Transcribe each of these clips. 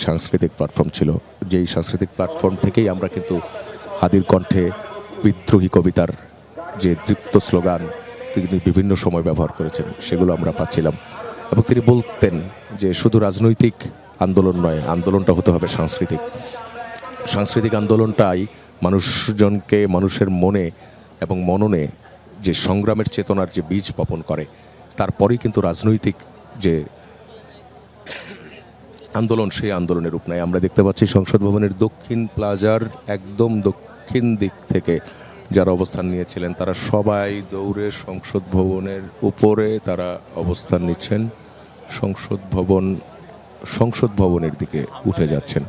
সাংস্কৃতিক প্ল্যাটফর্ম ছিল, যেই সাংস্কৃতিক প্ল্যাটফর্ম থেকেই আমরা কিন্তু হাদির কণ্ঠে বিদ্রোহী কবিতার যে দৃপ্ত স্লোগান তিনি বিভিন্ন সময় ব্যবহার করেছেন সেগুলো আমরা পাচ্ছিলাম। এবং তিনি বলতেন যে শুধু রাজনৈতিক আন্দোলন নয়, আন্দোলনটা হতে হবে সাংস্কৃতিক। সাংস্কৃতিক আন্দোলনটাই মানুষজনকে মানুষের মনে এবং মননে যে সংগ্রামের চেতনার যে বীজ বপন করে, তারপরেই কিন্তু রাজনৈতিক যে আন্দোলন সেই আন্দোলনের রূপ নেয়। আমরা দেখতে পাচ্ছি সংসদ ভবনের দক্ষিণ প্লাজার একদম দক্ষিণ দিক থেকে যারা অবস্থান নিয়েছিলেন তারা সবাই দৌড়ে সংসদ ভবনের উপরে তারা অবস্থান নিচ্ছেন, সংসদ ভবনের দিকে উঠে যাচ্ছেন।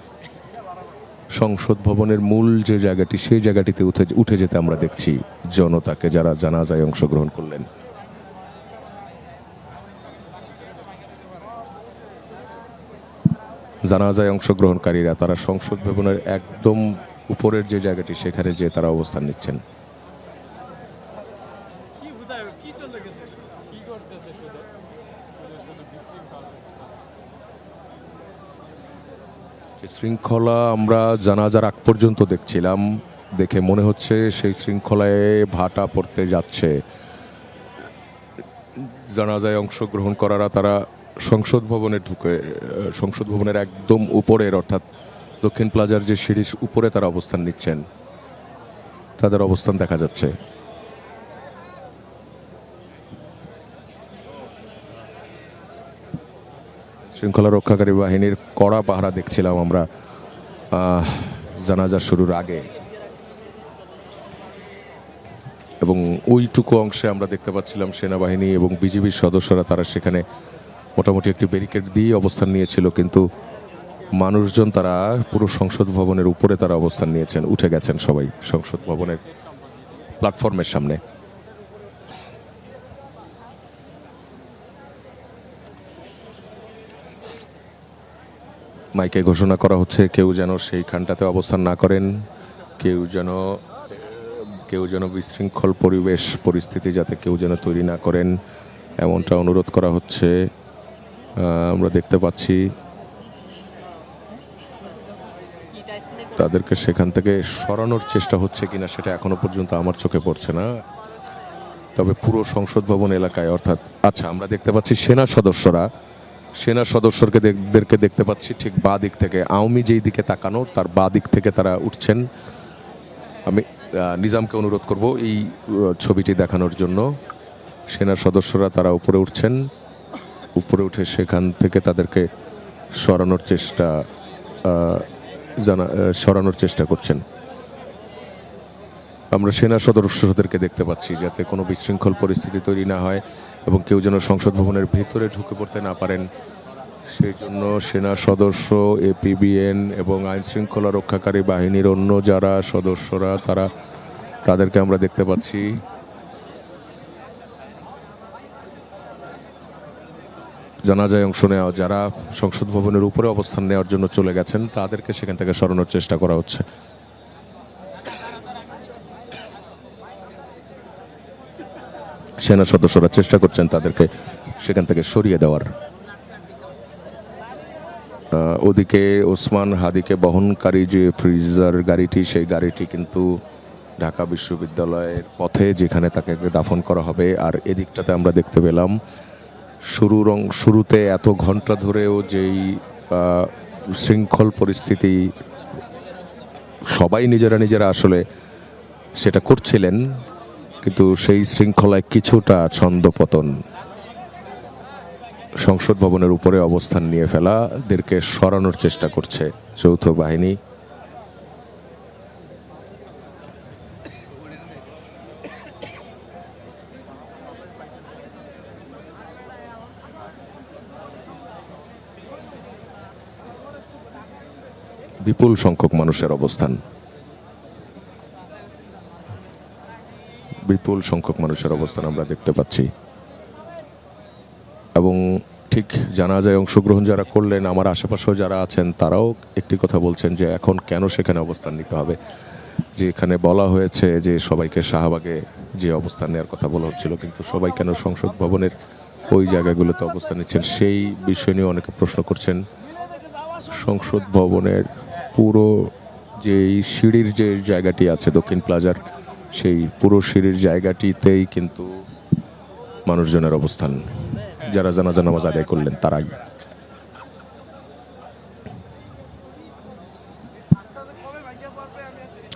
সংসদ ভবনের মূল যে জায়গাটি সেই জায়গাটিতে উঠে যেতে আমরা দেখছি জনতাকে, যারা জানাজায় অংশগ্রহণ করলেন। জানাজায় অংশগ্রহণকারীরা তারা সংসদ ভবনের একদম উপরের যে জায়গাটি সেখানে যে তারা অবস্থান নিচ্ছেন। শৃঙ্খলা আমরা জানাজার আগ পর্যন্ত দেখছিলাম, দেখে মনে হচ্ছে সেই শৃঙ্খলায় ভাটা পড়তে যাচ্ছে। জানাজায় অংশগ্রহণ করারা তারা সংসদ ভবনে ঢুকে সংসদ ভবনের একদম উপরের অর্থাৎ দক্ষিণ প্লাজার যে সিঁড়ির উপরে তারা অবস্থান নিচ্ছেন, তাদের অবস্থান দেখা যাচ্ছে। শৃঙ্খলা রক্ষাকারী বাহিনীর কড়া পাহারা দেখছিলাম আমরা জানাজা শুরুর আগে, এবং ওইটুকু অংশে আমরা দেখতে পাচ্ছিলাম সেনাবাহিনী এবং বিজিবির সদস্যরা তারা সেখানে মোটামুটি একটি ব্যারিকেড দিয়ে অবস্থান নিয়েছিল, কিন্তু মানুষজন তারা পুরো সংসদ ভবনের উপরে তারা অবস্থান নিয়েছেন, উঠে গেছেন সবাই সংসদ ভবনের প্ল্যাটফর্মের সামনে। মাইকে ঘোষণা করা হচ্ছে কেউ যেন সেইখানটাতে অবস্থান না করেন, কেউ যেন বিশৃঙ্খল পরিস্থিতি যাতে কেউ যেন তৈরি না করেন এমনটা অনুরোধ করা হচ্ছে। আমরা দেখতে পাচ্ছি তাদেরকে সেখান থেকে সরানোর চেষ্টা হচ্ছে কিনা সেটা এখনো পর্যন্ত আমার চোখে পড়ছে না, তবে পুরো সংসদ ভবন এলাকায় অর্থাৎ আচ্ছা আমরা দেখতে পাচ্ছি সেনা সদস্যদেরকে দেখতে পাচ্ছি ঠিক বাঁ দিক থেকে, আওয়ামী যেই দিকে তাকানো তার বাঁ দিক থেকে তারা উঠছেন। আমি নিজামকে অনুরোধ করব এই ছবিটি দেখানোর জন্য। সেনা সদস্যরা তারা উপরে উঠছেন, উপরে উঠে সেখান থেকে তাদেরকে সরানোর চেষ্টা করছেন। আমরা সেনা সদস্যদেরকে দেখতে পাচ্ছি যাতে কোনো বিশৃঙ্খল পরিস্থিতি তৈরি না হয় এবং কেউ যেন সংসদ ভবনের ভিতরে ঢুকে পড়তে না পারেন, সেই জন্য সেনা সদস্য, এপিবিএন এবং আইন শৃঙ্খলা রক্ষাকারী বাহিনীর অন্য যারা সদস্যরা তাদেরকে আমরা দেখতে পাচ্ছি। জানাজায় অংশ নেওয়া যারা সংসদ ভবনের উপরে অবস্থান নেওয়ার জন্য চলে গেছেন তাদেরকে সেখান থেকে সরানোর চেষ্টা করা হচ্ছে। সেনা সদস্যরা চেষ্টা করছেন তাদেরকে সেখান থেকে সরিয়ে দেওয়ার। ওদিকে ওসমান হাদিকে বহনকারী যে ফ্রিজার গাড়িটি, সেই গাড়িটি কিন্তু ঢাকা বিশ্ববিদ্যালয়ের পথে যেখানে তাকে দাফন করা হবে। আর এদিকটাতে আমরা দেখতে পেলাম শুরুতে এত ঘন্টা ধরেও যেই শৃঙ্খল পরিস্থিতি সবাই নিজেরা আসলে সেটা করছিলেন, কিন্তু সেই শৃঙ্খলায় কিছুটা ছন্দপতন। সংসদ ভবনের উপরে অবস্থান নিয়ে ফেলাদেরকে সরানোর চেষ্টা করছে যৌথ বাহিনী। বিপুল সংখ্যক মানুষের অবস্থান, আমরা দেখতে পাচ্ছি। এবং ঠিক জানাজায় অংশগ্রহণ যারা করলেন, আমার আশেপাশেও যারা আছেন তারাও একটি কথা বলছেন যে এখন কেন সেখানে অবস্থান নিতে হবে, যে এখানে বলা হয়েছে যে সবাইকে শাহবাগে যে অবস্থান নেওয়ার কথা বলা হচ্ছিল, কিন্তু সবাই কেন সংসদ ভবনের ওই জায়গাগুলোতে অবস্থান নিচ্ছেন সেই বিষয় নিয়ে অনেকে প্রশ্ন করছেন। সংসদ ভবনের পুরো যেই সিঁড়ির যে জায়গাটি আছে দক্ষিণ প্লাজার, সেই পুরো সিঁড়ির জায়গাটিতেই কিন্তু মানুষজনের অবস্থান, যারা জানাজা নামাজ আদায় করলেন তারাই।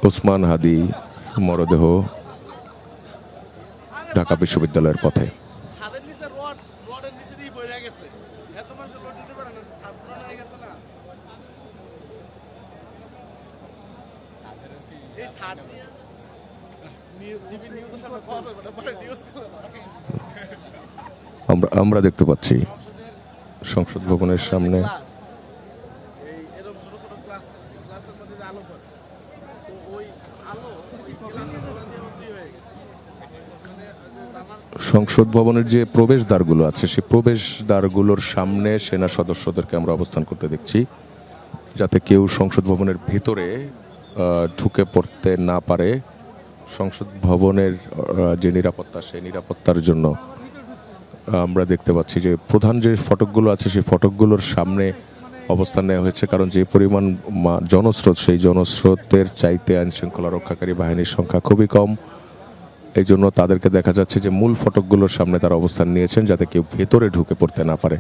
ওসমান হাদি মরদেহ ঢাকা বিশ্ববিদ্যালয়ের পথে। আমরা দেখতে পাচ্ছি সংসদ ভবনের সামনে সংসদ ভবনের যে প্রবেশদ্বারগুলো আছে সেই প্রবেশদ্বারগুলোর সামনে সেনা সদস্যদেরকে আমরা অবস্থান করতে দেখছি, যাতে কেউ সংসদ ভবনের ভিতরে ঢুকে পড়তে না পারে। সংসদ ভবনের যে নিরাপত্তা, সেই নিরাপত্তার জন্য আমরা দেখতে পাচ্ছি যে প্রধান যে ফটকগুলো আছে সেই ফটকগুলোর সামনে অবস্থান নেওয়া হয়েছে, কারণ যে পরিমাণ জনস্রোত, সেই জনস্রোতের চাইতে আইন শৃঙ্খলা রক্ষাকারী বাহিনীর সংখ্যা খুবই কম। এই জন্য তাদেরকে দেখা যাচ্ছে যে মূল ফটকগুলোর সামনে তারা অবস্থান নিয়েছেন, যাতে কেউ ভেতরে ঢুকে পড়তে না পারে।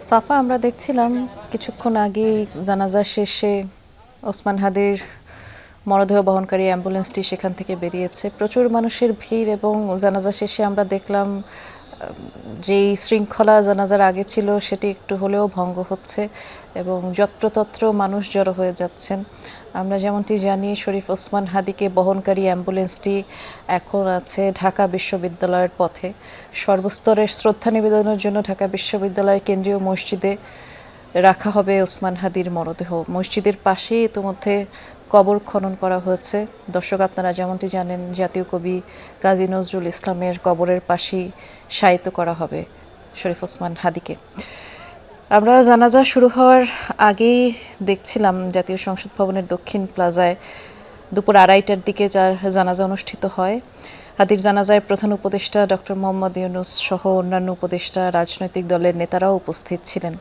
সাফা, আমরা দেখছিলাম কিছুক্ষণ আগে জানাজা শেষে ওসমান হাদির মরদেহ বহনকারী অ্যাম্বুলেন্সটি সেখান থেকে বেরিয়েছে। প্রচুর মানুষের ভিড়, এবং জানাজা শেষে আমরা দেখলাম যেই শৃঙ্খলা জানাজার আগে ছিল সেটি একটু হলেও ভঙ্গ হচ্ছে এবং যত্রতত্র মানুষ জড়ো হয়ে যাচ্ছেন। আমরা যেমনটি জানি, শরীফ ওসমান হাদিকে বহনকারী অ্যাম্বুলেন্সটি এখন আছে ঢাকা বিশ্ববিদ্যালয়ের পথে। সর্বস্তরের শ্রদ্ধা নিবেদনের জন্য ঢাকা বিশ্ববিদ্যালয়ের কেন্দ্রীয় মসজিদে রাখা হবে ওসমান হাদির মরদেহ। মসজিদের পাশেই ইতিমধ্যে কবর খনন করা হয়েছে। দর্শক, আপনারা যেমনটি জানেন, জাতীয় কবি কাজী নজরুল ইসলামের কবরের পাশেই শায়িত করা হবে শরীফ ওসমান হাদিকে। আমরা জানাজা শুরু হওয়ার আগেই দেখছিলাম জাতীয় সংসদ ভবনের দক্ষিণ প্লাজায় দুপুর 2:30টার দিকে যার জানাজা অনুষ্ঠিত হয়। হাদির জানাজায় প্রধান উপদেষ্টা ডক্টর মোহাম্মদ ইউনূস সহ অন্যান্য উপদেষ্টা, রাজনৈতিক দলের নেতারাও উপস্থিত ছিলেন।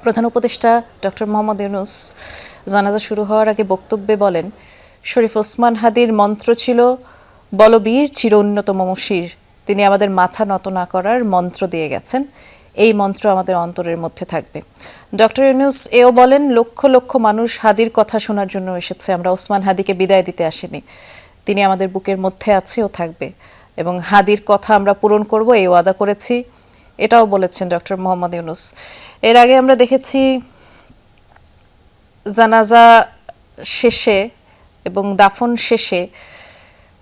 প্রধান উপদেষ্টা ডক্টর মোহাম্মদ ইউনূস জানাজা শুরু হওয়ার আগে বক্তব্যে বলেন, শরীফ ওসমান হাদির মন্ত্র ছিল বলবীর চির উন্নতম মশির। তিনি আমাদের মাথা নত না করার মন্ত্র দিয়ে গেছেন। এই মন্ত্র আমাদের অন্তরের মধ্যে থাকবে। ডক্টর ইউনূস এও বলেন, লক্ষ লক্ষ মানুষ হাদির কথা শোনার জন্য এসেছে। আমরা ওসমান হাদিকে বিদায় দিতে আসিনি। তিনি আমাদের বুকের মধ্যে আছে ও থাকবে, এবং হাদির কথা আমরা পূরণ করব এই ওয়াদা করেছি, এটাও বলেছেন ডক্টর মোহাম্মদ ইউনূস। এর আগে আমরা দেখেছি জানাজা শেষে এবং দাফন শেষে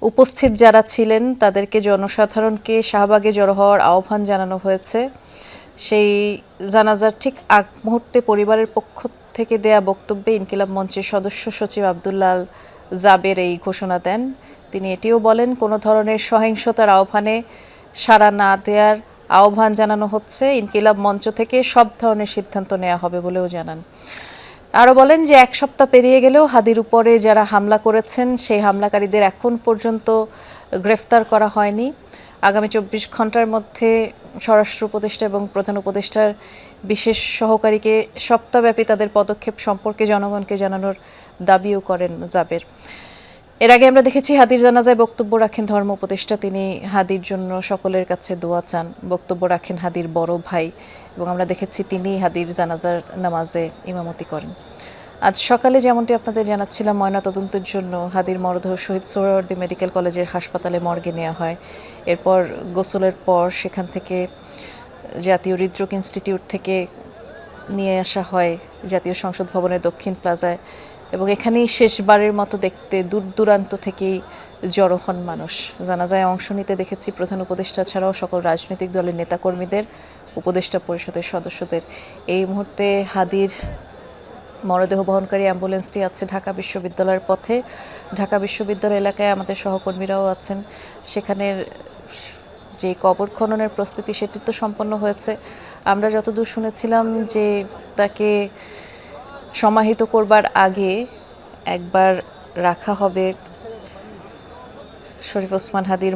উপস্থিত যারা ছিলেন তাদেরকে, জনসাধারণকে শাহবাগে জড়ো হওয়ার আহ্বান জানানো হয়েছে। সেই জানাজার ঠিক আগ মুহূর্তে পরিবারের পক্ষ থেকে দেয়া বক্তব্যে ইনকিলাব মঞ্চের সদস্য সচিব আব্দুল্লাহ জাবের এই ঘোষণা দেন। তিনি এটিও বলেন, কোনো ধরনের সহিংসতার আহ্বানে সাড়া না দেওয়ার আহ্বান জানানো হচ্ছে। ইনকিলাব মঞ্চ থেকে সব ধরনের সিদ্ধান্ত নেওয়া হবে বলেও জানান। আরও বলেন যে 1 সপ্তাহ পেরিয়ে গেলেও হাদির উপরে যারা হামলা করেছেন সেই হামলাকারীদের এখন পর্যন্ত গ্রেফতার করা হয়নি। আগামী 24 ঘন্টার মধ্যে স্বরাষ্ট্র উপদেষ্টা এবং প্রধান উপদেষ্টার বিশেষ সহকারীকে সপ্তাহব্যাপী তাদের পদক্ষেপ সম্পর্কে জনগণকে জানানোর দাবিও করেন জাবের। এর আগে আমরা দেখেছি হাদির জানাজায় বক্তব্য রাখেন ধর্ম উপদেষ্টা। তিনি হাদির জন্য সকলের কাছে দোয়া চান। বক্তব্য রাখেন হাদির বড় ভাই, এবং আমরা দেখেছি তিনি হাদির জানাজার নামাজে ইমামতি করেন। আজ সকালে যেমনটি আপনাদের জানাচ্ছিলাম, ময়নাতদন্তের জন্য হাদির মরদেহ শহীদ সোহরাওয়ার্দী মেডিকেল কলেজের হাসপাতালে মর্গে নেওয়া হয়। এরপর গোসলের পর সেখান থেকে জাতীয় হৃদরোগ ইনস্টিটিউট থেকে নিয়ে আসা হয় জাতীয় সংসদ ভবনের দক্ষিণ প্লাজায়, এবং এখানেই শেষবারের মতো দেখতে দূর দূরান্ত থেকেই জড়ো হন মানুষ। জানাজায় অংশ নিতে দেখেছি প্রধান উপদেষ্টা ছাড়াও সকল রাজনৈতিক দলের নেতাকর্মীদের, উপদেষ্টা পরিষদের সদস্যদের। এই মুহূর্তে হাদির মরদেহ বহনকারী অ্যাম্বুলেন্সটি আছে ঢাকা বিশ্ববিদ্যালয়ের পথে। ঢাকা বিশ্ববিদ্যালয় এলাকায় আমাদের সহকর্মীরাও আছেন। সেখানের যে কবর খননের প্রস্তুতি সেটি তো সম্পন্ন হয়েছে। আমরা যতদূর শুনেছিলাম যে তাকে সমাহিত করবার আগে একবার রাখা হবে শরীফ ওসমান হাদির